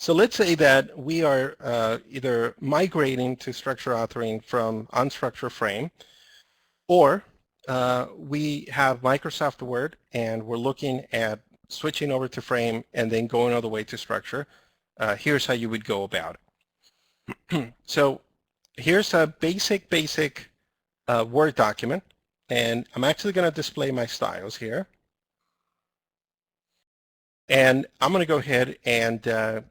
So let's say that we are either migrating to structure authoring from unstructured frame, or we have Microsoft Word and we're looking at switching over to frame and then going all the way to structure. Here's how you would go about it. So here's a basic Word document, and I'm actually going to display my styles here. And I'm going to go ahead and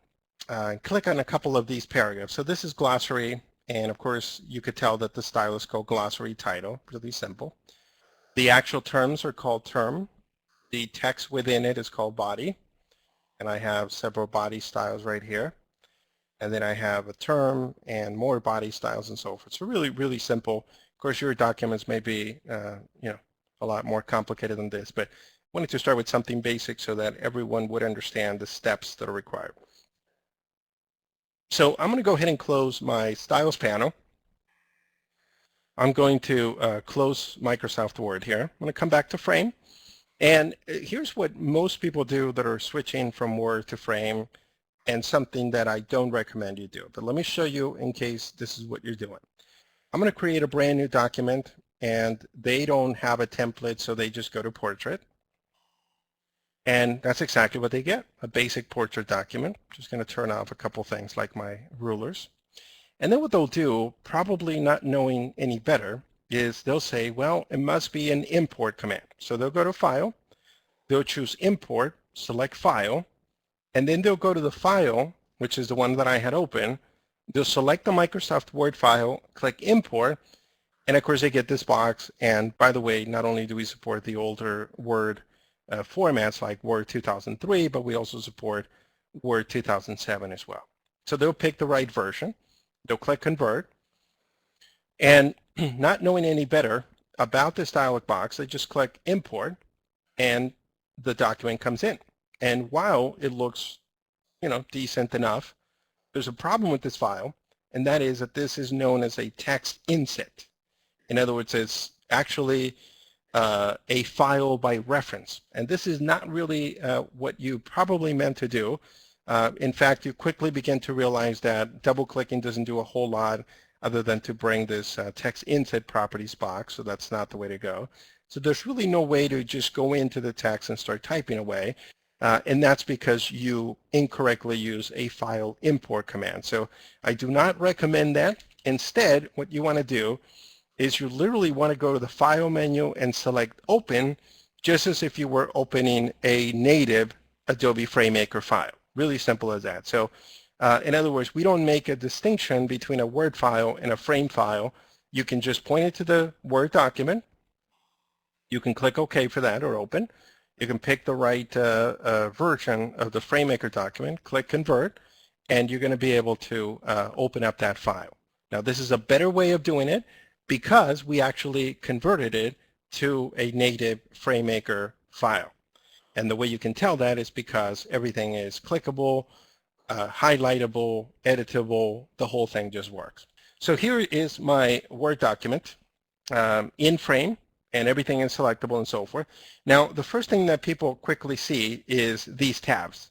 click on a couple of these paragraphs. So this is glossary, and of course you could tell that the style is called glossary title, really simple. The actual terms are called term. The text within it is called body, and I have several body styles right here. And then I have a term and more body styles and so forth. So really simple. Of course, your documents may be a lot more complicated than this, but I wanted to start with something basic so that everyone would understand the steps that are required. So I'm going to go ahead and close my styles panel. I'm going to close Microsoft Word here. I'm going to come back to frame. And here's what most people do that are switching from Word to frame, and something that I don't recommend you do. But let me show you in case this is what you're doing. I'm going to create a brand new document, and they don't have a template, so they just go to portrait. And that's exactly what they get, a basic portrait document. Just going to turn off a couple things like my rulers. And then what they'll do, probably not knowing any better, is they'll say, well, it must be an import command. So they'll go to File, they'll choose Import, select File, and then they'll go to the file, which is the one that I had open. They'll select the Microsoft Word file, click Import, and of course they get this box. And by the way, not only do we support the older Word formats like Word 2003, but we also support Word 2007 as well. So they'll pick the right version. They'll click Convert. And not knowing any better about this dialog box, they just click Import, and the document comes in. And while it looks, decent enough, there's a problem with this file, and that is that this is known as a text inset. In other words, it's actually a file by reference. And this is not really what you probably meant to do. In fact, you quickly begin to realize that double-clicking doesn't do a whole lot other than to bring this text inset properties box, so that's not the way to go. So there's really no way to just go into the text and start typing away. And that's because you incorrectly use a file import command. So I do not recommend that. Instead, what you want to do is you literally want to go to the File menu and select Open, just as if you were opening a native Adobe FrameMaker file. Really simple as that. So in other words, we don't make a distinction between a Word file and a Frame file. You can just point it to the Word document. You can click OK for that or Open. You can pick the right version of the FrameMaker document, click Convert, and you're going to be able to open up that file. Now, this is a better way of doing it because we actually converted it to a native FrameMaker file. And the way you can tell that is because everything is clickable, highlightable, editable, the whole thing just works. So here is my Word document in Frame, and everything is selectable and so forth. Now, the first thing that people quickly see is these tabs.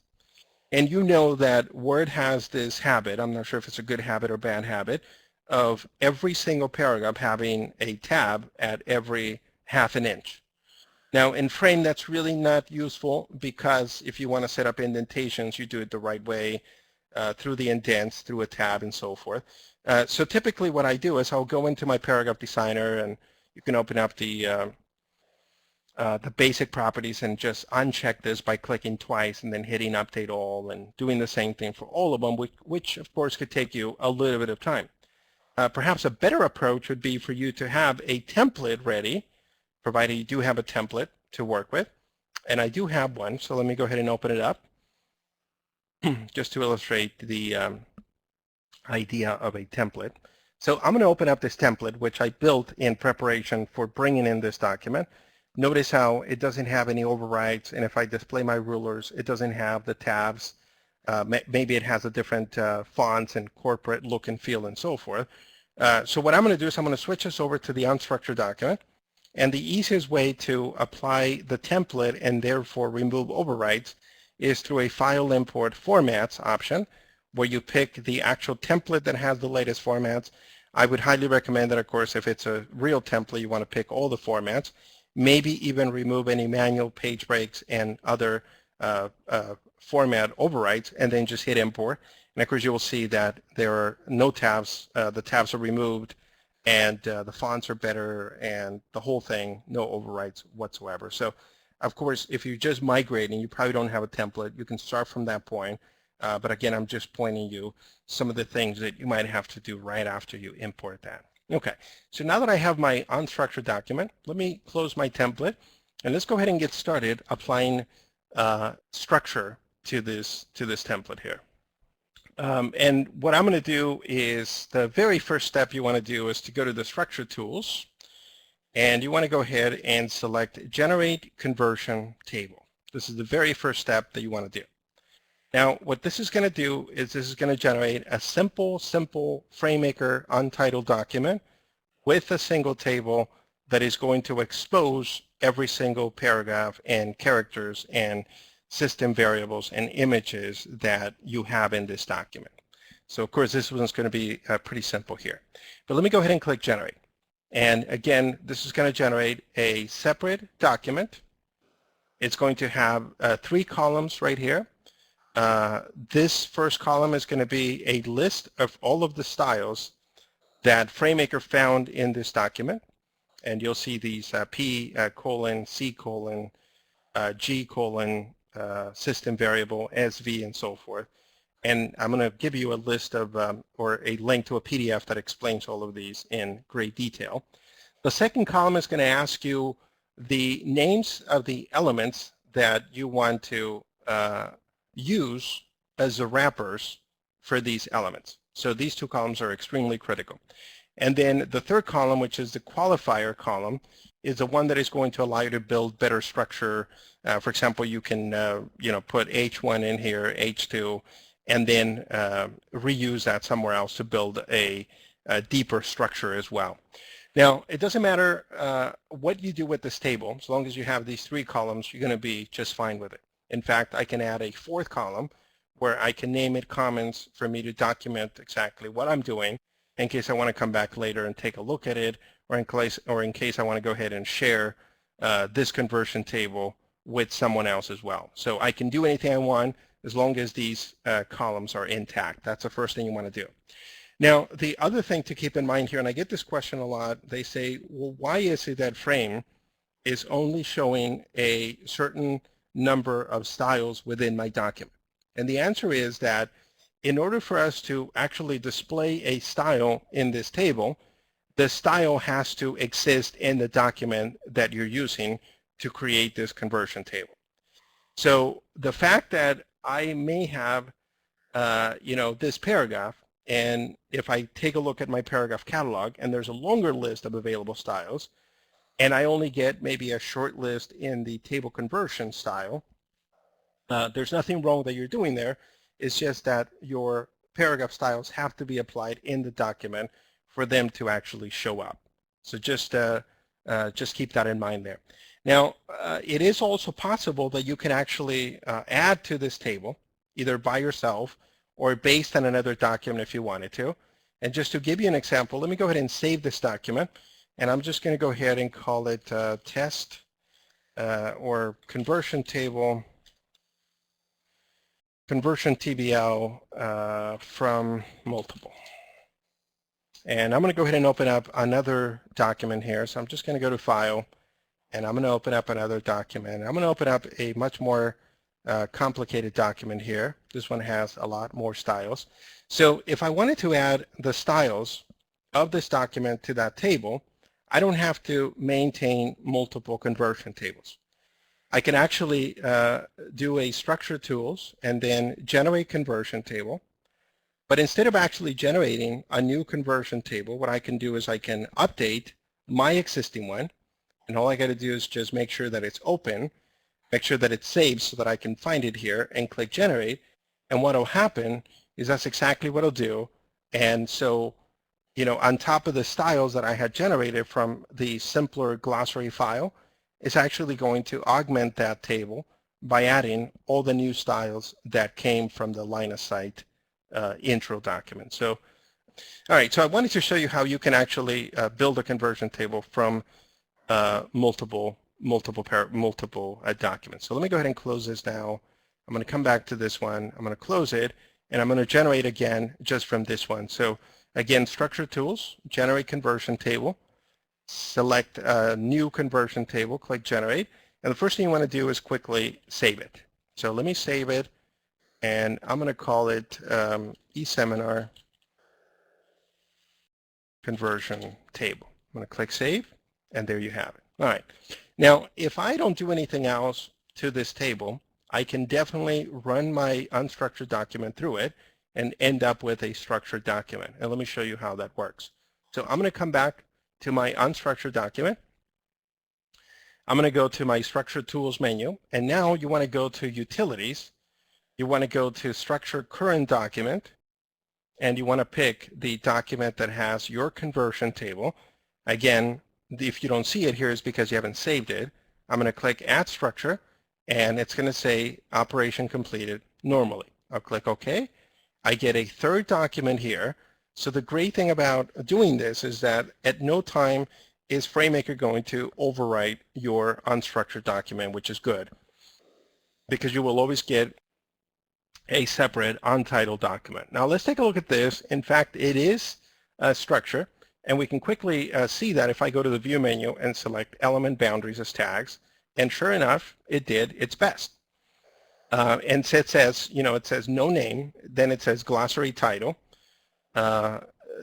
And you know that Word has this habit, I'm not sure if it's a good habit or bad habit, of every single paragraph having a tab at every half an inch. Now, in Frame, that's really not useful because if you want to set up indentations, you do it the right way, through the indents, through a tab, and so forth. So typically what I do is I'll go into my paragraph designer, and you can open up the basic properties and just uncheck this by clicking twice and then hitting Update All and doing the same thing for all of them, which of course could take you a little bit of time. Perhaps a better approach would be for you to have a template ready, provided you do have a template to work with. And I do have one, so let me go ahead and open it up just to illustrate the idea of a template. So I'm going to open up this template, which I built in preparation for bringing in this document. Notice how it doesn't have any overrides, and if I display my rulers, it doesn't have the tabs. Maybe it has a different fonts and corporate look and feel and so forth. So what I'm going to do is I'm going to switch this over to the unstructured document. And the easiest way to apply the template and therefore remove overrides is through a File Import Formats option, where you pick the actual template that has the latest formats. I would highly recommend that, of course, if it's a real template, you want to pick all the formats, maybe even remove any manual page breaks and other format overrides, and then just hit import. And of course, you will see that there are no tabs. The tabs are removed, and the fonts are better, and the whole thing, no overrides whatsoever. So, of course, if you're just migrating, you probably don't have a template. You can start from that point. But again, I'm just pointing you some of the things that you might have to do right after you import that. Okay, so now that I have my unstructured document, let me close my template, and let's go ahead and get started applying structure to this template here. And what I'm going to do is, the very first step you want to do is to go to the structure tools, and you want to go ahead and select Generate Conversion Table. This is the very first step that you want to do. Now, what this is going to do is this is going to generate a simple FrameMaker untitled document with a single table that is going to expose every single paragraph and characters and system variables and images that you have in this document. So, of course, this one's going to be pretty simple here. But let me go ahead and click Generate. And again, this is going to generate a separate document. It's going to have 3 columns right here. This first column is going to be a list of all of the styles that FrameMaker found in this document. And you'll see these P colon, C colon, G colon, system variable, SV, and so forth. And I'm going to give you a list of, or a link to a PDF that explains all of these in great detail. The second column is going to ask you the names of the elements that you want to use as the wrappers for these elements. So these 2 columns are extremely critical. And then the third column, which is the qualifier column, is the one that is going to allow you to build better structure. For example, you can put H1 in here, H2, and then reuse that somewhere else to build a deeper structure as well. Now, it doesn't matter what you do with this table. As long as you have these 3 columns, you're going to be just fine with it. In fact, I can add a 4th column where I can name it comments for me to document exactly what I'm doing in case I want to come back later and take a look at it, or in case I want to go ahead and share this conversion table with someone else as well. So I can do anything I want as long as these columns are intact. That's the first thing you want to do. Now, the other thing to keep in mind here, and I get this question a lot, they say, well, why is it that Frame is only showing a certain number of styles within my document? And the answer is that in order for us to actually display a style in this table, the style has to exist in the document that you're using to create this conversion table. So the fact that I may have this paragraph, and if I take a look at my paragraph catalog and there's a longer list of available styles, and I only get maybe a short list in the table conversion style, there's nothing wrong that you're doing there. It's just that your paragraph styles have to be applied in the document for them to actually show up. So just keep that in mind there. Now, it is also possible that you can actually add to this table, either by yourself or based on another document if you wanted to. And just to give you an example, let me go ahead and save this document. And I'm just going to go ahead and call it test or conversion table, conversion TBL from multiple. And I'm going to go ahead and open up another document here. So I'm just going to go to File, and I'm going to open up another document. I'm going to open up a much more complicated document here. This one has a lot more styles. So if I wanted to add the styles of this document to that table, I don't have to maintain multiple conversion tables. I can actually do a structure tools and then generate conversion table. But instead of actually generating a new conversion table, what I can do is I can update my existing one. And all I got to do is just make sure that it's open, make sure that it's saved so that I can find it here, and click generate. And what will happen is that's exactly what it'll do. And so, on top of the styles that I had generated from the simpler glossary file, it's actually going to augment that table by adding all the new styles that came from the line of sight intro document. So, all right, so I wanted to show you how you can actually build a conversion table from multiple documents. So let me go ahead and close this now. I'm going to come back to this one. I'm going to close it, and I'm going to generate again just from this one. So again, Structure Tools, Generate Conversion Table, select a new conversion table, click Generate, and the first thing you want to do is quickly save it. So let me save it, and I'm going to call it eSeminar Conversion Table. I'm going to click Save, and there you have it. All right. Now, if I don't do anything else to this table, I can definitely run my unstructured document through it and end up with a structured document. And let me show you how that works. So I'm going to come back to my unstructured document. I'm going to go to my Structure Tools menu, and now you want to go to Utilities. You want to go to Structure Current Document, and you want to pick the document that has your conversion table. Again, if you don't see it here, is because you haven't saved it. I'm going to click Add Structure, and it's going to say Operation Completed normally. I'll click OK. I get a third document here. So the great thing about doing this is that at no time is FrameMaker going to overwrite your unstructured document, which is good, because you will always get a separate untitled document. Now let's take a look at this. In fact, it is a structure, and we can quickly see that if I go to the View menu and select Element Boundaries as tags, and sure enough, it did its best. And it says, it says no name, then it says glossary title.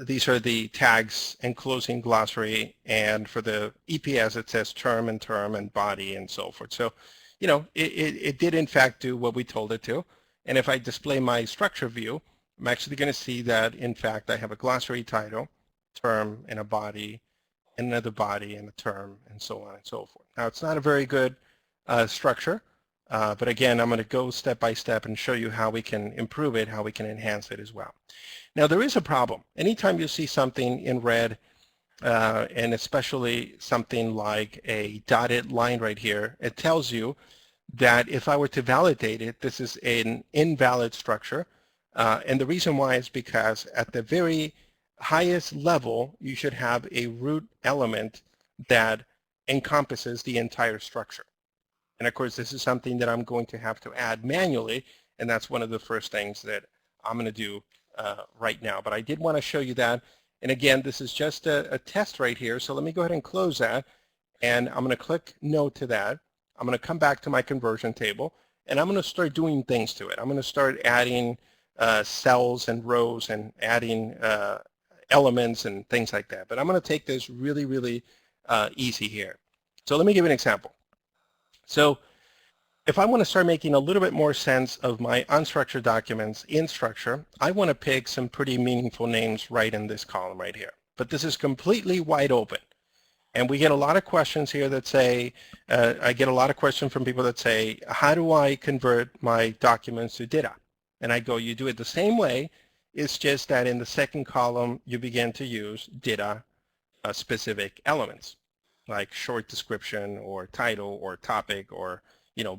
These are the tags enclosing glossary, and for the EPS it says term and body and so forth. So, it did in fact do what we told it to. And if I display my structure view, I'm actually going to see that in fact I have a glossary title, term, and a body, and another body, and a term, and so on and so forth. Now it's not a very good structure, but again, I'm going to go step by step and show you how we can improve it, how we can enhance it as well. Now there is a problem. Anytime you see something in red, and especially something like a dotted line right here, it tells you that if I were to validate it, this is an invalid structure. And the reason why is because at the very highest level, you should have a root element that encompasses the entire structure. And of course, this is something that I'm going to have to add manually, and that's one of the first things that I'm going to do right now. But I did want to show you that. And again, this is just a test right here. So let me go ahead and close that. And I'm going to click No to that. I'm going to come back to my conversion table, and I'm going to start doing things to it. I'm going to start adding cells and rows and adding elements and things like that. But I'm going to take this really, really easy here. So let me give you an example. So if I want to start making a little bit more sense of my unstructured documents in structure, I want to pick some pretty meaningful names right in this column right here. But this is completely wide open. And we get a lot of questions here that say, I get a lot of questions from people that say, how do I convert my documents to data? And I go, you do it the same way. It's just that in the second column, you begin to use data specific elements, like short description or title or topic or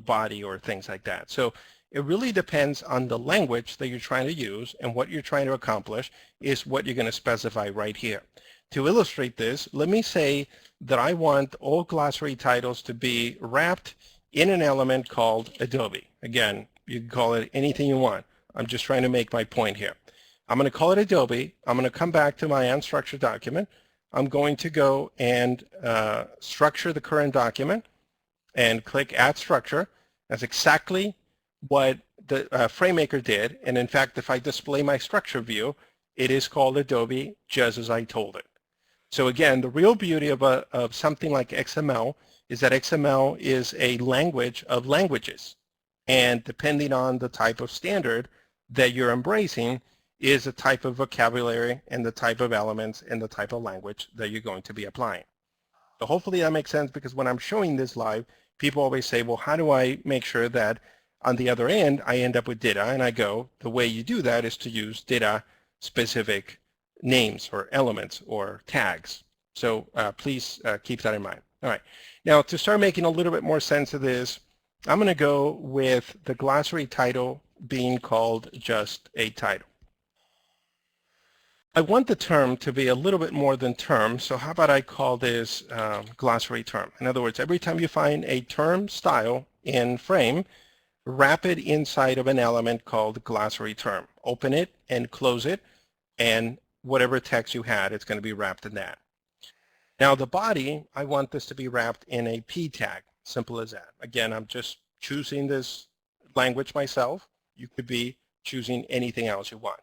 body or things like that. So it really depends on the language that you're trying to use, and what you're trying to accomplish is what you're going to specify right here. To illustrate this, let me say that I want all glossary titles to be wrapped in an element called Adobe. Again, you can call it anything you want. I'm just trying to make my point here. I'm going to call it Adobe. I'm going to come back to my unstructured document. I'm going to go and structure the current document and click Add Structure. That's exactly what the FrameMaker did. And in fact, if I display my structure view, it is called Adobe just as I told it. So again, the real beauty of something like XML is that XML is a language of languages. And depending on the type of standard that you're embracing is the type of vocabulary and the type of elements and the type of language that you're going to be applying. So hopefully that makes sense, because when I'm showing this live, people always say, well, how do I make sure that on the other end I end up with data? And I go, the way you do that is to use data specific names or elements or tags. So please keep that in mind. All right. Now to start making a little bit more sense of this, I'm going to go with the glossary title being called just a title. I want the term to be a little bit more than term, so how about I call this glossary term? In other words, every time you find a term style in Frame, wrap it inside of an element called glossary term. Open it and close it, and whatever text you had, it's going to be wrapped in that. Now the body, I want this to be wrapped in a P tag. Simple as that. Again, I'm just choosing this language myself. You could be choosing anything else you want.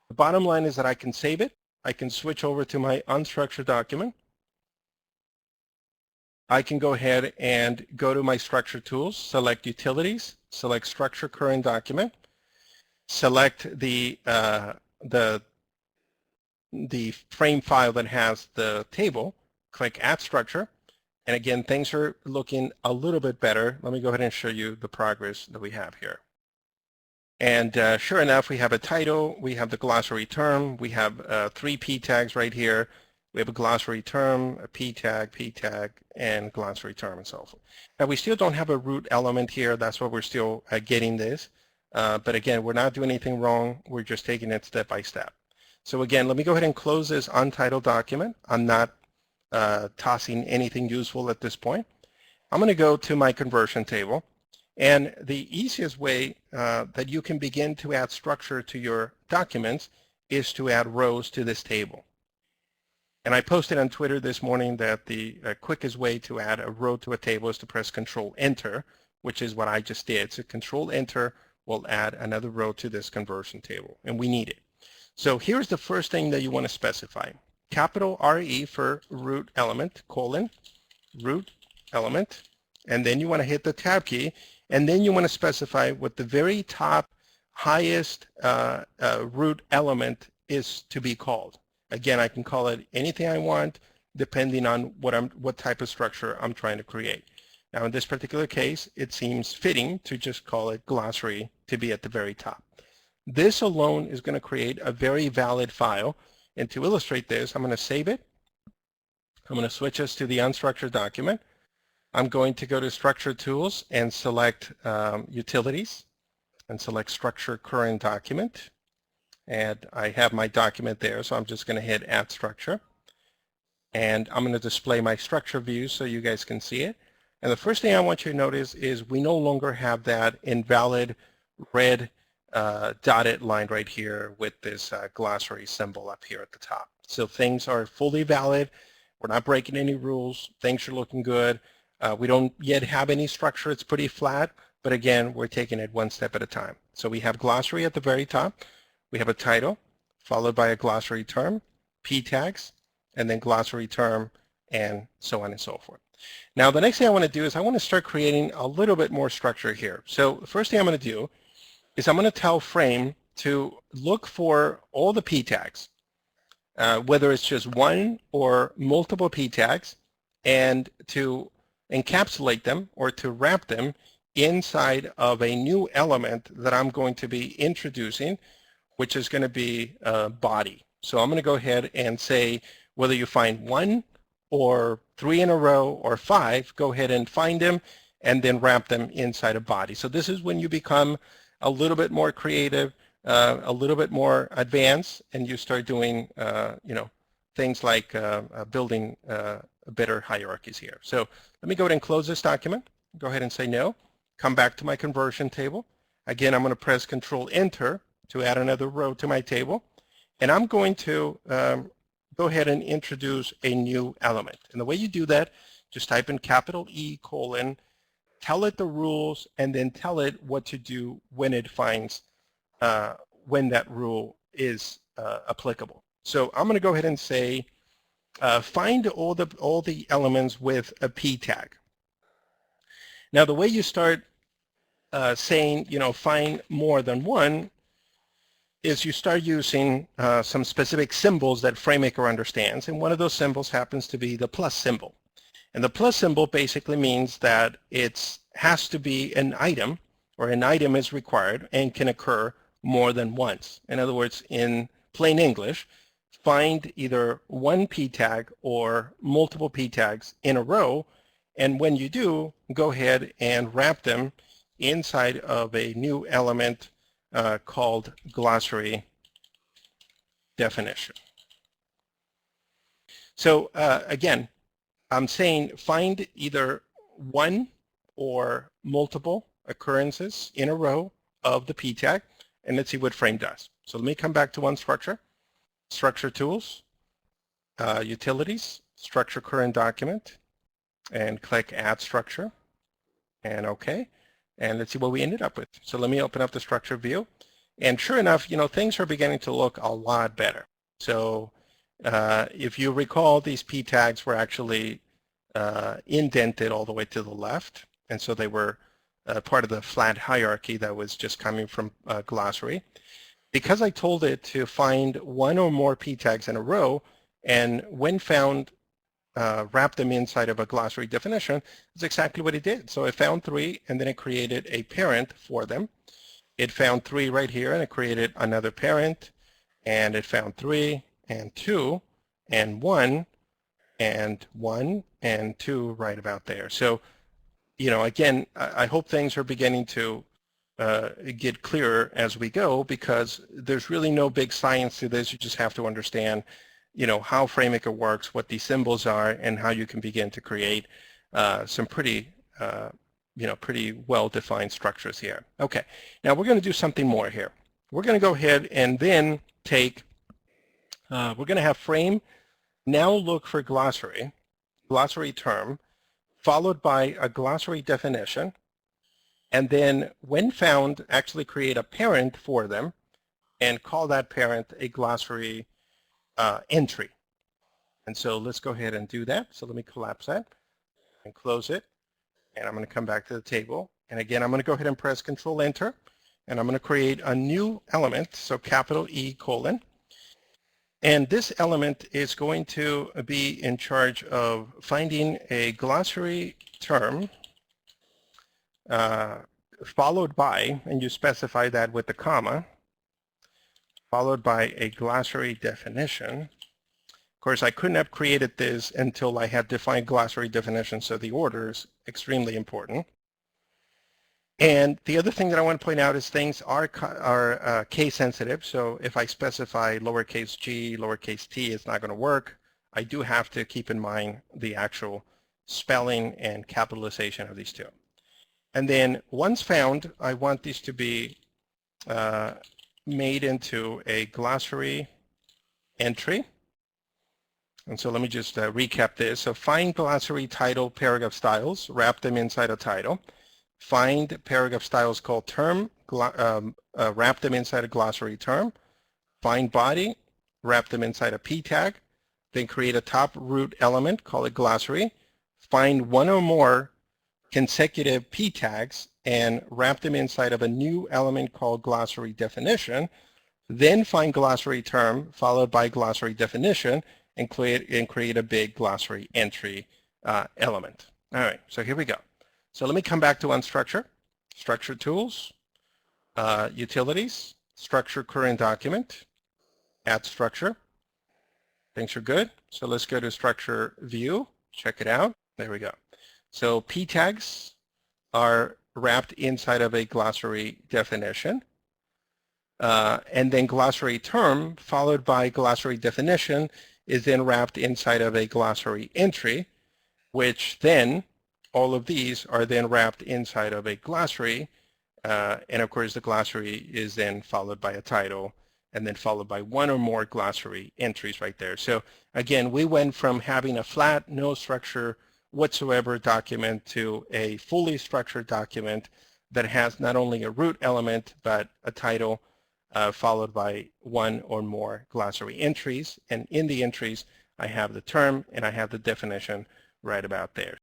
The bottom line is that I can save it. I can switch over to my unstructured document. I can go ahead and go to my structure tools, select utilities, select structure current document, select the frame file that has the table, click add structure, and again, things are looking a little bit better. Let me go ahead and show you the progress that we have here. And sure enough, we have a title, we have the glossary term, we have 3 P tags right here. We have a glossary term, a P tag, and glossary term, and so forth. Now, we still don't have a root element here. That's why we're still getting this. But again, we're not doing anything wrong. We're just taking it step by step. So again, let me go ahead and close this untitled document. I'm not tossing anything useful at this point. I'm going to go to my conversion table. And the easiest way that you can begin to add structure to your documents is to add rows to this table. And I posted on Twitter this morning that the quickest way to add a row to a table is to press Control-Enter, which is what I just did. So Control-Enter will add another row to this conversion table, and we need it. So here's the first thing that you want to specify. Capital RE for root element, colon, root element, and then you want to hit the Tab key, and then you want to specify what the very top highest root element is to be called. Again, I can call it anything I want depending on what type of structure I'm trying to create. Now in this particular case, it seems fitting to just call it glossary to be at the very top. This alone is going to create a very valid file. And to illustrate this, I'm going to save it. I'm going to switch us to the unstructured document. I'm going to go to Structure Tools and select Utilities and select Structure Current Document. And I have my document there, so I'm just going to hit Add Structure. And I'm going to display my structure view so you guys can see it. And the first thing I want you to notice is we no longer have that invalid red dotted line right here with this glossary symbol up here at the top. So things are fully valid. We're not breaking any rules. Things are looking good. We don't yet have any structure. It's pretty flat. But again, we're taking it one step at a time. So we have glossary at the very top. We have a title followed by a glossary term, P tags, and then glossary term, and so on and so forth. Now, the next thing I want to do is I want to start creating a little bit more structure here. So the first thing I'm going to do is I'm going to tell Frame to look for all the P tags, whether it's just one or multiple P tags, and to encapsulate them or to wrap them inside of a new element that I'm going to be introducing, which is going to be body. So I'm going to go ahead and say whether you find 1 or 3 in a row or 5, go ahead and find them and then wrap them inside a body. So this is when you become a little bit more creative, a little bit more advanced, and you start doing things like building better hierarchies here. So let me go ahead and close this document. Go ahead and say no. Come back to my conversion table. Again, I'm going to press Control-Enter to add another row to my table. And I'm going to go ahead and introduce a new element. And the way you do that, just type in capital E colon, tell it the rules, and then tell it what to do when it finds when that rule is applicable. So I'm going to go ahead and say find all the elements with a P tag. Now the way you start saying find more than one is you start using some specific symbols that FrameMaker understands, and one of those symbols happens to be the plus symbol. And the plus symbol basically means that it has to be an item, or an item is required and can occur more than once. In other words, in plain English, find either one P tag or multiple P tags in a row, and when you do, go ahead and wrap them inside of a new element called glossary definition. So again, I'm saying find either one or multiple occurrences in a row of the p tag, and let's see what frame does. So let me come back to unstructured, structure tools, utilities, structure current document, and click add structure, and OK. And let's see what we ended up with. So let me open up the structure view. And sure enough, things are beginning to look a lot better. So if you recall, these p tags were actually indented all the way to the left. And so they were part of the flat hierarchy that was just coming from glossary. Because I told it to find one or more p tags in a row, and when found, wrap them inside of a glossary definition, that's exactly what it did. So it found 3, and then it created a parent for them. It found 3 right here, and it created another parent, and it found 3 and 2 and 1 and 1 and 2 right about there. So, again, I hope things are beginning to get clearer as we go, because there's really no big science to this. You just have to understand how FrameMaker works, what these symbols are, and how you can begin to create some pretty pretty well-defined structures here. Okay, now we're going to do something more here. We're going to go ahead and then take, we're going to have frame now look for glossary term, followed by a glossary definition, and then when found, actually create a parent for them and call that parent a glossary entry. And so let's go ahead and do that. So let me collapse that and close it. And I'm going to come back to the table. And again, I'm going to go ahead and press Control Enter. And I'm going to create a new element, so capital E colon. And this element is going to be in charge of finding a glossary term followed by, and you specify that with the comma, followed by a glossary definition. Of course, I couldn't have created this until I had defined glossary definition, so the order is extremely important. And the other thing that I want to point out is things are case sensitive. So if I specify lowercase g, lowercase t, it's not going to work. I do have to keep in mind the actual spelling and capitalization of these two. And then once found, I want these to be made into a glossary entry. And so let me just recap this. So find glossary title paragraph styles, wrap them inside a title. Find paragraph styles called term, wrap them inside a glossary term. Find body, wrap them inside a p tag. Then create a top root element, call it glossary. Find one or more consecutive p tags and wrap them inside of a new element called glossary definition. Then find glossary term followed by glossary definition and create a big glossary entry element. All right, so here we go. So let me come back to unstructured, structure tools, utilities, structure current document, add structure. Things are good. So let's go to structure view, check it out. There we go. So p tags are wrapped inside of a glossary definition. And then glossary term followed by glossary definition is then wrapped inside of a glossary entry, which then all of these are then wrapped inside of a glossary. And of course, the glossary is then followed by a title and then followed by one or more glossary entries right there. So again, we went from having a flat, no structure whatsoever document to a fully structured document that has not only a root element, but a title followed by one or more glossary entries. And in the entries, I have the term and I have the definition right about there.